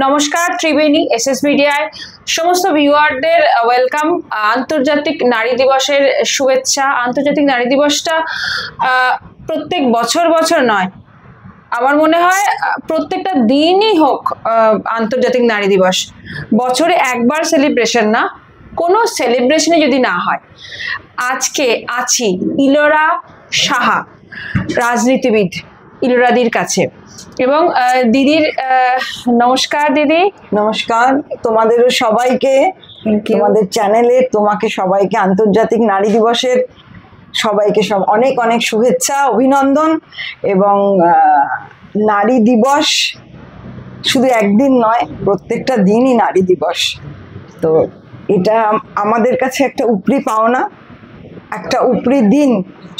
নমস্কার ত্রিবেণী এসএস মিডিয়ায় সমস্ত ভিউয়ারদের ওয়েলকাম। আন্তর্জাতিক নারী দিবসের শুভেচ্ছা। আন্তর্জাতিক নারী দিবসটা প্রত্যেক বছর বছর নয়, আমার মনে হয় প্রত্যেকটা দিনই হোক আন্তর্জাতিক নারী দিবস। বছরে একবার সেলিব্রেশন না, কোনো সেলিব্রেশনে যদি না হয়। আজকে আছি ইলোরা সাহা, রাজনীতিবিদ, ইলোরাদির কাছে। এবং দিদির নমস্কার। দিদি নমস্কার, তোমাদেরও সবাইকে, তোমাদের চ্যানেলে তোমাকে সবাইকে আন্তর্জাতিক নারী দিবসের সবাইকে অনেক অনেক শুভেচ্ছা, অভিনন্দন। এবং নারী দিবস শুধু একদিন নয়, প্রত্যেকটা দিনই নারী দিবস। তো এটা আমাদের কাছে একটা উপরি পাওনা, একটা উপরি দিন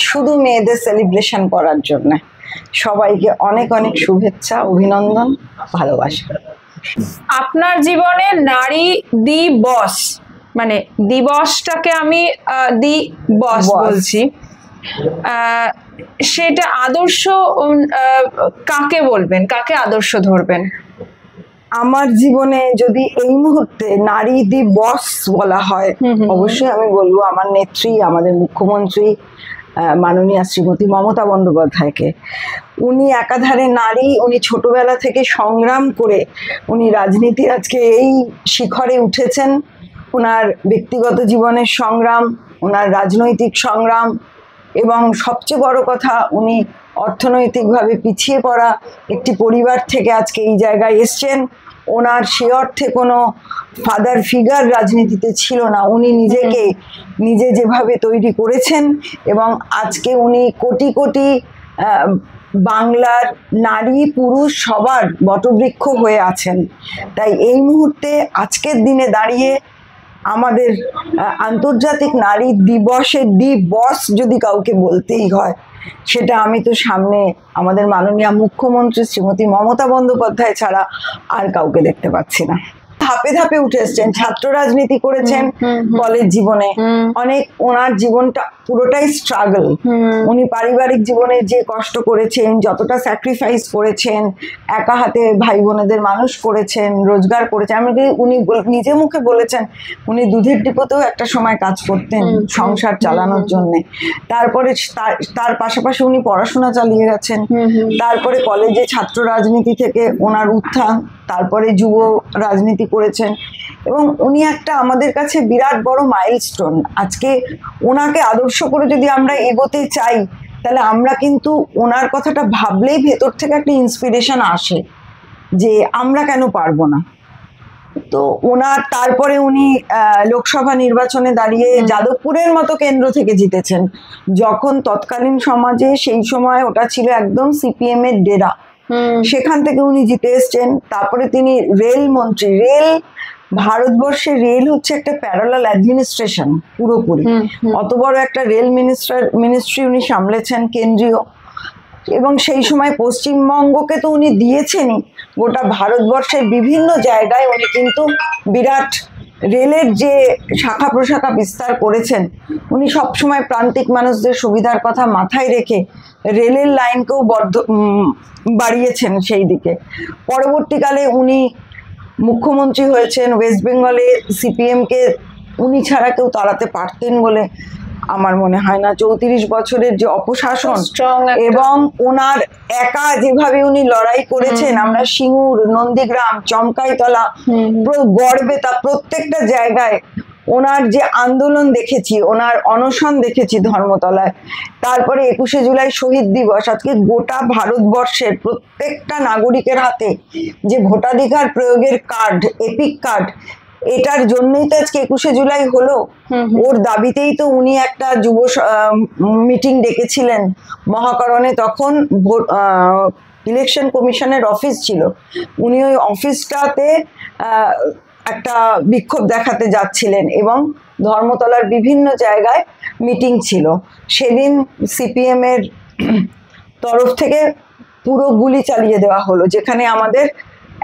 শুধু মেয়েদের সেলিব্রেশন করার জন্য। সবাইকে অনেক অনেক শুভেচ্ছা, অভিনন্দন, ভালোবাসা। আপনার জীবনে নারী দিবস মানে দিবসটাকে আমি দিবস বলছি, সেটা আদর্শ কাকে বলবেন, কাকে আদর্শ ধরবেন? আমার জীবনে যদি এই মুহূর্তে নারী দিবস বলা হয়, অবশ্যই আমি বলবো আমার নেত্রী, আমাদের মুখ্যমন্ত্রী মাননীয়া শ্রীমতী মমতা বন্দ্যোপাধ্যায়কে। উনি একাধারে নারী, উনি ছোটবেলা থেকে সংগ্রাম করে উনি রাজনীতির আজকে এই শিখরে উঠেছেন। ওনার ব্যক্তিগত জীবনের সংগ্রাম, ওনার রাজনৈতিক সংগ্রাম, এবং সবচেয়ে বড় কথা উনি অর্থনৈতিকভাবে পিছিয়ে পড়া একটি পরিবার থেকে আজকে এই জায়গায় এসছেন। ওনার সে অর্থে কোনো ফাদার ফিগার রাজনীতিতে ছিল না, উনি নিজে যেভাবে তৈরি করেছেন। এবং আজকে উনি কোটি কোটি বাংলার নারী পুরুষ সবার বটবৃক্ষ হয়ে আছেন। তাই এই মুহূর্তে আজকের দিনে দাঁড়িয়ে আমাদের আন্তর্জাতিক নারী দিবসের দিবস যদি কাউকে বলতেই হয়, সেটা আমি তো সামনে আমাদের মাননীয় মুখ্যমন্ত্রী শ্রীমতী মমতা বন্দ্যোপাধ্যায় ছাড়া আর কাউকে দেখতে পাচ্ছি না। ধাপে ধাপে উঠে এসছেন, ছাত্র রাজনীতি করেছেন কলেজ জীবনে, অনেক ওনার জীবনটা পুরোটাই স্ট্রাগল। উনি পারিবারিক জীবনে যে কষ্ট করেছেন, যতটা স্যাক্রিফাইস করেছেন, একা হাতে ভাই বোনেদের মানুষ করেছেন, রোজগার করেছেন। আমি উনি নিজে মুখে বলেছেন উনি দুধের ডিপোতেও একটা সময় কাজ করতেন সংসার চালানোর জন্যে। তারপরে তার পাশাপাশি উনি পড়াশোনা চালিয়ে গেছেন। তারপরে কলেজে ছাত্র রাজনীতি থেকে ওনার উত্থান, তারপরে যুব রাজনীতি করেছেন। এবং উনি একটা আমাদের কাছে বিরাট বড় মাইলস্টোন। আজকে ওনাকে আদর্শ করে যদি আমরা এগোতে চাই, তাহলে আমরা কিন্তু ওনার কথাটা ভাবলেই ভেতর থেকে একটা ইন্সপিরেশন আসে যে আমরা কেন পারবো না। তো ওনার তারপরে উনি লোকসভা নির্বাচনে দাঁড়িয়ে যাদবপুরের মতো কেন্দ্র থেকে জিতেছেন, যখন তৎকালীন সমাজে সেই সময় ওটা ছিল একদম সিপিএম এর ডেরা। সেখান থেকে উনি জিতে এসছেন। তারপরে তিনি রেল মন্ত্রী। ভারতবর্ষের রেল হচ্ছে একটা প্যারালাল অ্যাডমিনিস্ট্রেশন পুরোপুরি। অত বড় একটা রেল মিনিস্ট্রি উনি সামলেছেন কেন্দ্রীয়। এবং সেই সময় পশ্চিমবঙ্গকে তো উনি দিয়েছেনই, গোটা ভারতবর্ষের বিভিন্ন জায়গায় উনি কিন্তু বিরাট রেলের যে শাখা প্রশাখা বিস্তার করেছেন। উনি সবসময় প্রান্তিক মানুষদের সুবিধার কথা মাথায় রেখে রেলের লাইনকেও বাড়িয়েছেন সেই দিকে। পরবর্তীকালে উনি মুখ্যমন্ত্রী হয়েছেন। ওয়েস্ট বেঙ্গলে সিপিএমকে উনি ছাড়া কেউ তাড়াতে পারতেন বলে আমার মনে হয় না। 34 বছরের যে অপশাসন এবং ওনার একা যেভাবে উনি লড়াই করেছেন, আমরা সিঙ্গুর, নন্দীগ্রাম, চমকাইতলা, গড়বেতা, প্রত্যেকটা জায়গায় ওনার যে আন্দোলন দেখেছি, ওনার অনশন দেখেছি ধর্মতলায়। তারপরে 21শে জুলাই শহীদ দিবস, আজকে গোটা ভারতবর্ষের প্রত্যেকটা নাগরিকের হাতে যে ভোটাধিকার প্রয়োগের কার্ড, এপিক কার্ড, এটার জন্যই তো আজকে 21শে জুলাই হলো। ওর দাবিতেই তো উনি একটা যুব মিটিং ডেকেছিলেন মহাকরণে। তখন ইলেকশন কমিশনের অফিস ছিল, উনি ওই অফিসটাতে একটা বিক্ষোভ দেখাতে যাচ্ছিলেন এবং ধর্মতলার বিভিন্ন জায়গায় মিটিং ছিল। সেদিন সিপিএম এর তরফ থেকে পুরো গুলি চালিয়ে দেওয়া হলো, যেখানে আমাদের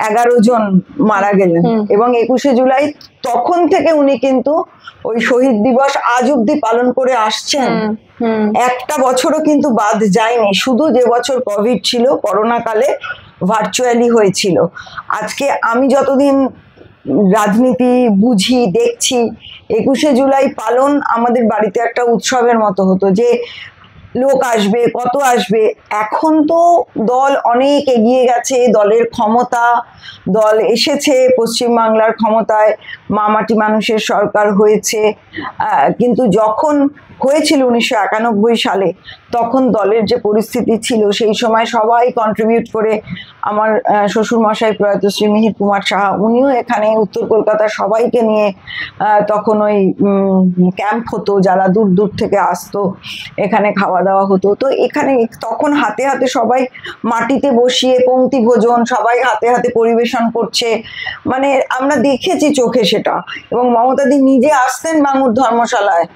11 জন মারা গেলেন। এবং 21শে জুলাই তখন থেকে উনি কিন্তু ওই শহীদ দিবস আজ অব্দি পালন করে আসছেন। একটা বছরও কিন্তু বাদ যায়নি। শুধু যে বছর কোভিড ছিল, করোনা কালে ভার্চুয়ালি হয়েছিল। আজকে আমি যতদিন রাজনীতি বুঝি, দেখছি, 21শে জুলাই পালন আমাদের বাড়িতে একটা উৎসবের মতো হতো, যে লোক আসবে, কত আসবে। এখন তো দল অনেক এগিয়ে গেছে, দলের ক্ষমতা, দল এসেছে পশ্চিমবাংলার ক্ষমতায়, মামাটি মানুষের সরকার হয়েছে। কিন্তু যখন হয়েছিল 1991 সালে, তখন দলের যে পরিস্থিতি ছিল, সেই সময় সবাই কন্ট্রিবিউট করে, আমার শ্বশুরমশাই প্রয়াত শ্রী মিহির কুমার সাহা, উনিও এখানে উত্তর কলকাতার সবাইকে নিয়ে তখন ওই ক্যাম্প হতো, যারা দূর দূর থেকে আসতো, এখানে খাওয়া দাওয়া হতো। তো এখানে তখন হাতে হাতে সবাই মাটিতে বসিয়ে পংক্তি ভোজন, সবাই হাতে হাতে পরিবেশন করছে, মানে আমরা দেখেছি চোখে সেটা। এবং মমতাদি নিজে আসতেন বাঙুর ধর্মশালায়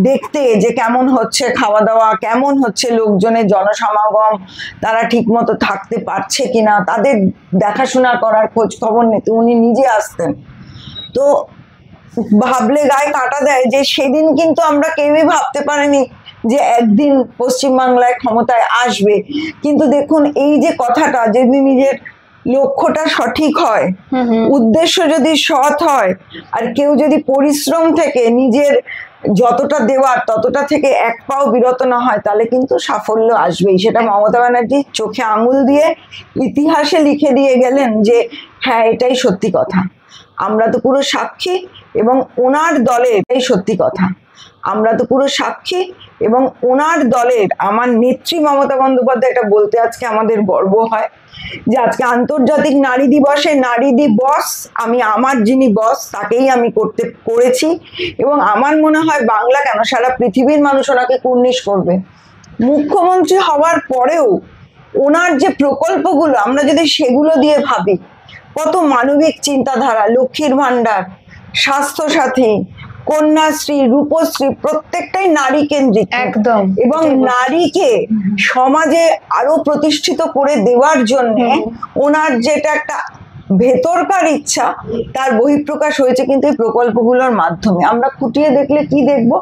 দেখতে যে কেমন হচ্ছে খাওয়া দাওয়া, কেমন হচ্ছে লোকজনের জনসমাগম, তারা ঠিক মতো থাকতে পারছে কিনা, তাদের দেখাশোনা করার খোঁজ খবর নিতে উনি নিজে আসতেন। তো ভাবলে গায়ে কাঁটা দেয় যে সেদিন কিন্তু আমরা কেউই ভাবতে পারিনি যে একদিন পশ্চিমবাংলায় ক্ষমতায় আসবে। কিন্তু দেখুন, এই যে কথাটা, যদি নিজের লক্ষ্যটা সঠিক হয়, উদ্দেশ্য যদি সৎ হয়, আর কেউ যদি পরিশ্রম থেকে নিজের যতটা দেওয়ার ততটা থেকে এক পাও বিরত না হয়, তাহলে কিন্তু সাফল্য আসবেই। সেটা মমতা ব্যানার্জি চোখে আঙুল দিয়ে ইতিহাসে লিখে দিয়ে গেলেন যে হ্যাঁ, এটাই সত্যি কথা। আমরা তো পুরো সাক্ষী, এবং ওনার দলের এই সত্যি কথা, আমরা তো পুরো সাক্ষী, এবং ওনার দলের, আমার নেত্রী মমতা বন্দ্যোপাধ্যায়, এটা বলতে আজকে আমাদের গর্ব হয় যে আজকে আন্তর্জাতিক নারী দিবসে নারী দিবস আমি আমার যিনি বস তাকেই আমি করেছি। এবং আমার মনে হয় বাংলা কেন, সারা পৃথিবীর মানুষ ওনাকে কুর্নিশ করবে। মুখ্যমন্ত্রী হওয়ার পরেও ওনার যে প্রকল্পগুলো, আমরা যদি সেগুলো দিয়ে ভাবি, কত মানবিক চিন্তাধারা, লক্ষ্মীর ভান্ডার, স্বাস্থ্যসাথী, কন্যাশ্রী, রূপশ্রী, প্রত্যেকটাই নারী কেন্দ্রিক একদম। এবং নারীকে সমাজে আরো প্রতিষ্ঠিত করে দেওয়ার জন্য ওনার যেটা একটা ভেতরকার ইচ্ছা, তার বহিঃপ্রকাশ হয়েছে কিন্তু এই প্রকল্পগুলোর মাধ্যমে। আমরা খুঁটিয়ে দেখলে কি দেখব?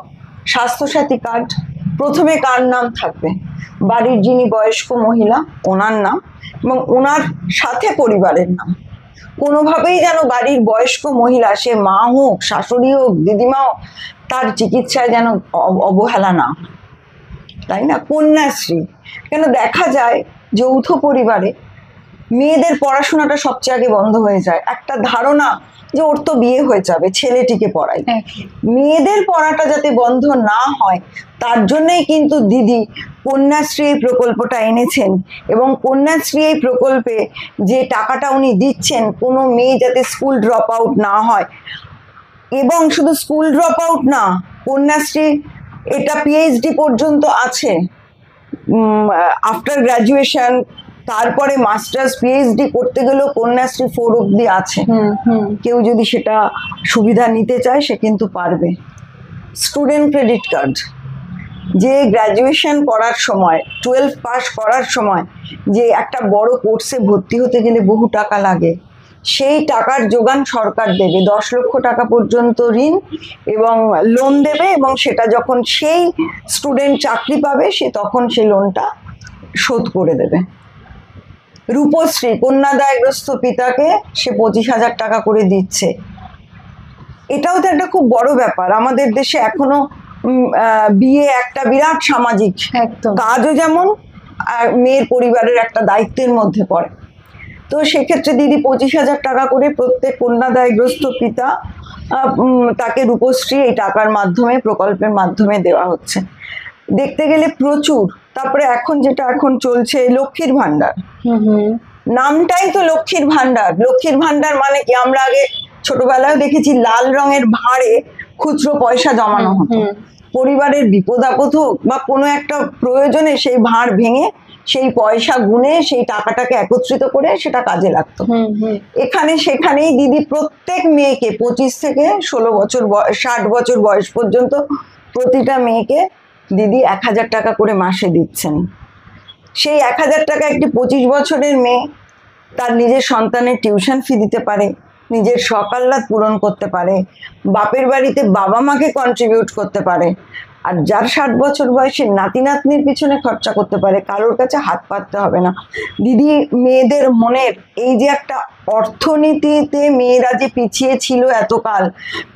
স্বাস্থ্যসাথী কার্ড, প্রথমে কার নাম থাকবে? বাড়ির যিনি বয়স্ক মহিলা, ওনার নাম, এবং ওনার সাথে পরিবারের নাম। কোনোভাবেই যেন বাড়ির বয়স্ক মহিলা, সে মা হোক, শাশুড়ি হোক, দিদিমা হোক, তার চিকিৎসায় যেন অবহেলা না, তাই না? কন্যাশ্রী, কেন দেখা যায় যৌথ পরিবারে মেয়েদের পড়াশোনাটা সবচেয়ে আগে বন্ধ হয়ে যায়, একটা ধারণা যে ওর তো বিয়ে হয়ে যাবে, ছেলেটিকে পড়াই। মেয়েদের পড়াটা যাতে বন্ধ না হয়, তার জন্যই কিন্তু দিদি কন্যাশ্রী এই প্রকল্পটা এনেছেন। এবং কন্যাশ্রী এই প্রকল্পে যে টাকাটা উনি দিচ্ছেন, কোনো মেয়ে যাতে স্কুল ড্রপ আউট না হয়। এবং শুধু স্কুল ড্রপ আউট না, কন্যাশ্রী এটা পিএইচডি পর্যন্ত আছে, আফটার গ্রাজুয়েশন, তারপরে মাস্টার্স, পিএইচডি করতে গেলেও কন্যাশ্রী 4 অব্দি আছে। কেউ যদি সেটা সুবিধা নিতে চায় সে কিন্তু পারবে। স্টুডেন্ট ক্রেডিট কার্ড, যে গ্র্যাজুয়েশন করার সময়, 12 পাস করার সময় যে একটা বড় কোর্সে ভর্তি হতে গেলে বহু টাকা লাগে, সেই টাকার যোগান সরকার দেবে। 10 লক্ষ টাকা পর্যন্ত ঋণ এবং লোন দেবে, এবং সেটা যখন সেই স্টুডেন্ট চাকরি পাবে, সে তখন সেই লোনটা শোধ করে দেবে। রূপশ্রী, কন্যাদায়গ্রস্ত পিতাকে সে 25,000 টাকা করে দিচ্ছে। এটাও তো একটা খুব বড় ব্যাপার। আমাদের দেশে এখনো বিয়ে একটা বিরাট সামাজিক কাজও, যেমন আর মেয়ের পরিবারের একটা দায়িত্বের মধ্যে পড়ে। তো সেক্ষেত্রে দিদি 25,000 টাকা করে প্রত্যেক কন্যাদায়গ্রস্ত পিতা তাকে রূপশ্রী এই টাকার মাধ্যমে, প্রকল্পের মাধ্যমে দেওয়া হচ্ছে। দেখতে গেলে প্রচুর। তারপরে এখন যেটা এখন চলছে, লক্ষ্মীর ভান্ডার, নামটাই তো লক্ষ্মীর ভান্ডার। লক্ষ্মীর ভান্ডার মানে কি? আমরা আগে ছোটবেলায় দেখেছি লাল রঙের ভাঁড়ে খুচরো পয়সা জমানো হতো, পরিবারের বিপদ আপদ হোক বা কোনো একটা প্রয়োজনে সেই ভাঁড় ভেঙে সেই পয়সা গুনে সেই টাকাটাকে একত্রিত করে সেটা কাজে লাগতো। এখানে সেখানেই দিদি প্রত্যেক মেয়েকে 25 থেকে 16 বছর 60 বছর বয়স পর্যন্ত প্রতিটা মেয়েকে দিদি 1000 টাকা করে মাসে দিচ্ছেন। সেই 1000 টাকা একটি 25 বছরের মেয়ে তার নিজের সন্তানের টিউশন ফি দিতে পারে, নিজের শখ আহ্লাদ পূরণ করতে পারে, বাপের বাড়িতে বাবা মাকে কন্ট্রিবিউট করতে পারে। আর যার 60 বছর বয়সে নাতি নাতনির পিছনে খরচা করতে পারে, কারোর কাছে হাত পাততে হবে না। দিদি, মেয়েদের মনের এই যে একটা অর্থনীতিতে মেয়েরা যে পিছিয়ে ছিল এতকাল,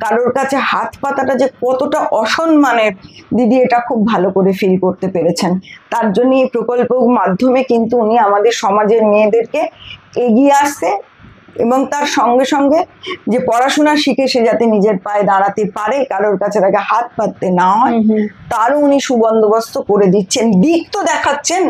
কারোর কাছে হাত পাতাটা যে কতটা অসম্মানের, দিদি এটা খুব ভালো করে ফিল করতে পেরেছেন। তার জন্য এই প্রকল্প মাধ্যমে কিন্তু উনি আমাদের সমাজের মেয়েদেরকে এগিয়ে আসতে এবং তার সঙ্গে সঙ্গে যে পড়াশোনা শিখে সে যাতে নিজের পায়ে দাঁড়াতে পারে, কারোর কাছে তাকে হাত পাততে না হয়, তারও উনি সুবন্দোবস্ত করে দিচ্ছেন, দিক তো দেখাচ্ছেন।